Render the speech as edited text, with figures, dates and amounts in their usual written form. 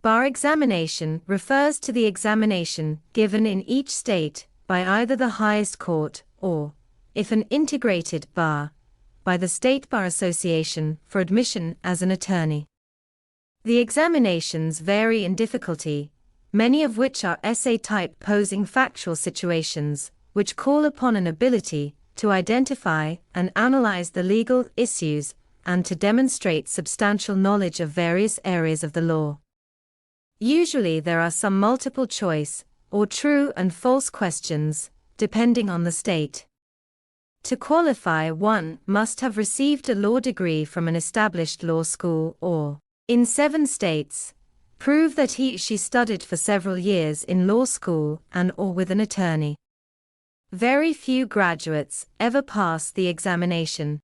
Bar examination refers to the examination given in each state by either the highest court or, if an integrated bar, by the State Bar Association for admission as an attorney. The examinations vary in difficulty, many of which are essay type, posing factual situations, which call upon an ability to identify and analyze the legal issues and to demonstrate substantial knowledge of various areas of the law. Usually there are some multiple choice, or true and false questions, depending on the state. To qualify, one must have received a law degree from an established law school or, in 7 states, prove that he/she studied for several years in law school and or with an attorney. Very few graduates ever pass the examination.